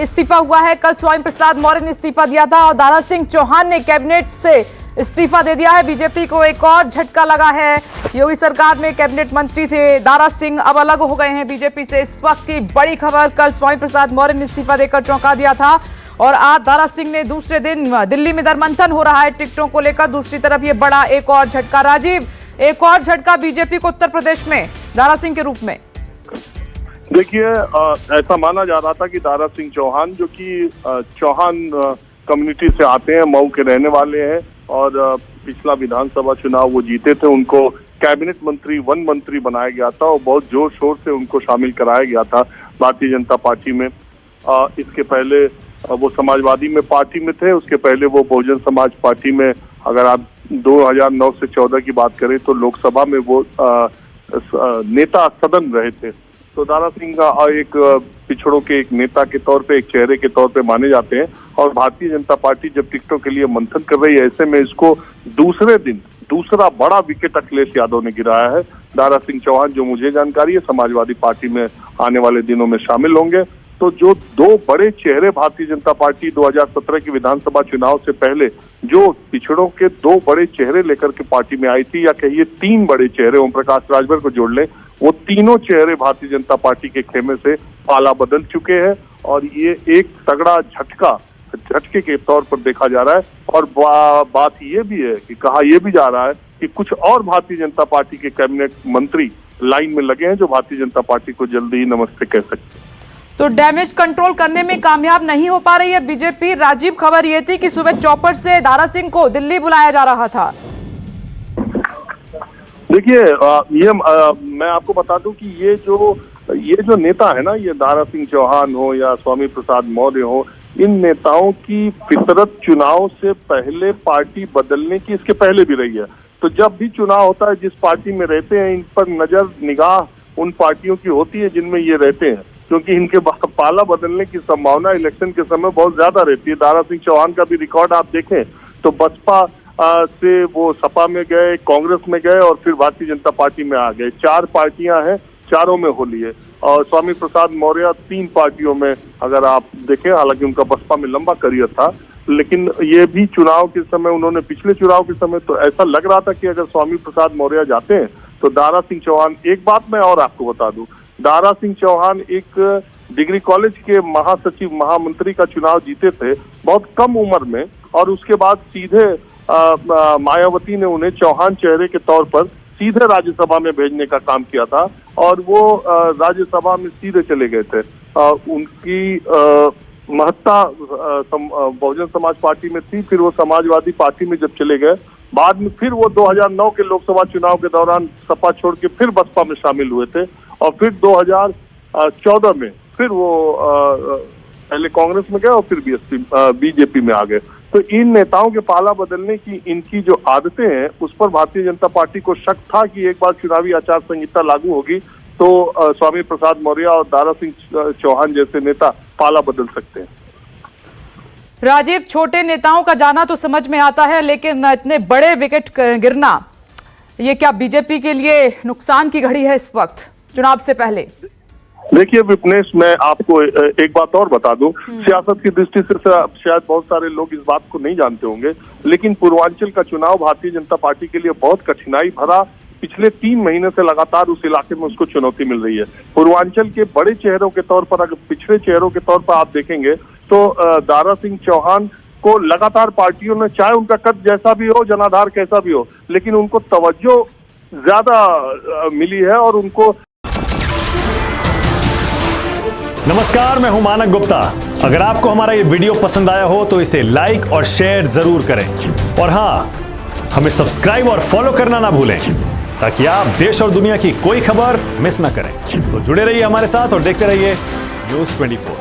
इस्तीफा हुआ है। कल स्वामी प्रसाद मौर्य ने इस्तीफा दिया था और दारा सिंह चौहान ने कैबिनेट से इस्तीफा दे दिया है। बीजेपी को एक और झटका लगा है। योगी सरकार में कैबिनेट मंत्री थे दारा सिंह, अब अलग हो गए हैं बीजेपी से। इस वक्त की बड़ी खबर, कल स्वामी प्रसाद मौर्य ने इस्तीफा देकर चौंका दिया था और आज दारा सिंह ने दूसरे दिन दिल्ली में दरमंथन हो रहा है टिकटों को लेकर। दूसरी तरफ ये बड़ा एक और झटका। राजीव, एक और झटका बीजेपी को उत्तर प्रदेश में दारा सिंह के रूप में। देखिए, ऐसा माना जा रहा था कि दारा सिंह चौहान, जो कि चौहान कम्युनिटी से आते हैं, मऊ के रहने वाले हैं और पिछला विधानसभा चुनाव वो जीते थे, उनको कैबिनेट मंत्री, वन मंत्री बनाया गया था और बहुत जोर शोर से उनको शामिल कराया गया था भारतीय जनता पार्टी में। इसके पहले वो समाजवादी में पार्टी में थे, उसके पहले वो बहुजन समाज पार्टी में, अगर आप 2009 से 14 की बात करें तो लोकसभा में वो नेता सदन रहे थे। तो दारा सिंह का एक पिछड़ों के एक नेता के तौर पे, एक चेहरे के तौर पे माने जाते हैं और भारतीय जनता पार्टी जब टिकटों के लिए मंथन कर रही है, ऐसे में इसको दूसरे दिन दूसरा बड़ा विकेट अखिलेश यादव ने गिराया है। दारा सिंह चौहान, जो मुझे जानकारी है, समाजवादी पार्टी में आने वाले दिनों में शामिल होंगे। तो जो दो बड़े चेहरे भारतीय जनता पार्टी 2017 की विधानसभा चुनाव से पहले जो पिछड़ों के दो बड़े चेहरे लेकर के पार्टी में आई थी, या कहिए तीन बड़े चेहरे, ओम प्रकाश राजभर को जोड़ लें, वो तीनों चेहरे भारतीय जनता पार्टी के खेमे से पाला बदल चुके हैं और ये एक तगड़ा झटके के तौर पर देखा जा रहा है। और बात ये भी है कि कहा यह भी जा रहा है कि कुछ और भारतीय जनता पार्टी के कैबिनेट मंत्री लाइन में लगे हैं जो भारतीय जनता पार्टी को जल्दी ही नमस्ते कह सकते हैं। तो डैमेज कंट्रोल करने में कामयाब नहीं हो पा रही है बीजेपी। राजीव, खबर ये थी कि सुबह चॉपर से दारा सिंह को दिल्ली बुलाया जा रहा था। देखिए, मैं आपको बता दूं कि ये जो नेता है ना, ये दारा सिंह चौहान हो या स्वामी प्रसाद मौर्य हो, इन नेताओं की फितरत चुनाव से पहले पार्टी बदलने की इसके पहले भी रही है। तो जब भी चुनाव होता है, जिस पार्टी में रहते हैं, इन पर नजर निगाह उन पार्टियों की होती है जिनमें ये रहते हैं, क्योंकि इनके पाला बदलने की संभावना इलेक्शन के समय बहुत ज्यादा रहती है। दारा सिंह चौहान का भी रिकॉर्ड आप देखें तो बसपा से वो सपा में गए, कांग्रेस में गए और फिर भारतीय जनता पार्टी में आ गए। 4 पार्टियां हैं, चारों में होली है। और स्वामी प्रसाद मौर्य 3 पार्टियों में अगर आप देखें, हालांकि उनका बसपा में लंबा करियर था, लेकिन ये भी चुनाव के समय, उन्होंने पिछले चुनाव के समय तो ऐसा लग रहा था कि अगर स्वामी प्रसाद मौर्य जाते हैं तो दारा सिंह चौहान, एक बात मैं और आपको बता दूं, दारा सिंह चौहान एक डिग्री कॉलेज के महासचिव, महामंत्री का चुनाव जीते थे बहुत कम उम्र में, और उसके बाद सीधे मायावती ने उन्हें चौहान चेहरे के तौर पर सीधे राज्यसभा में भेजने का काम किया था और वो राज्यसभा में सीधे चले गए थे। उनकी महत्ता बहुजन समाज पार्टी में थी, फिर वो समाजवादी पार्टी में जब चले गए, बाद में फिर वो 2009 के लोकसभा चुनाव के दौरान सपा छोड़ के फिर बसपा में शामिल हुए थे और फिर 2014 में फिर वो पहले कांग्रेस में गए और फिर बीजेपी में आ गए। तो इन नेताओं के पाला बदलने की इनकी जो आदतें हैं, उस पर भारतीय जनता पार्टी को शक था कि एक बार चुनावी आचार संहिता लागू होगी तो स्वामी प्रसाद मौर्य और दारा सिंह चौहान जैसे नेता पाला बदल सकते हैं। राजीव, छोटे नेताओं का जाना तो समझ में आता है, लेकिन इतने बड़े विकेट गिरना, ये क्या बीजेपी के लिए नुकसान की घड़ी है इस वक्त चुनाव से पहले? देखिए विपनेश, मैं आपको एक बात और बता दूं, सियासत की दृष्टि से शायद बहुत सारे लोग इस बात को नहीं जानते होंगे, लेकिन पूर्वांचल का चुनाव भारतीय जनता पार्टी के लिए बहुत कठिनाई भरा। पिछले 3 महीने से लगातार उस इलाके में उसको चुनौती मिल रही है। पूर्वांचल के बड़े चेहरों के तौर पर, अगर पिछड़े चेहरों के तौर पर आप देखेंगे तो दारा सिंह चौहान को लगातार पार्टियों ने, चाहे उनका कद जैसा भी हो, जनाधार कैसा भी हो, लेकिन उनको तवज्जो ज्यादा मिली है और उनको। नमस्कार, मैं हूं मानक गुप्ता। अगर आपको हमारा ये वीडियो पसंद आया हो तो इसे लाइक और शेयर जरूर करें और हाँ, हमें सब्सक्राइब और फॉलो करना ना भूलें ताकि आप देश और दुनिया की कोई खबर मिस ना करें। तो जुड़े रहिए हमारे साथ और देखते रहिए न्यूज़ 24।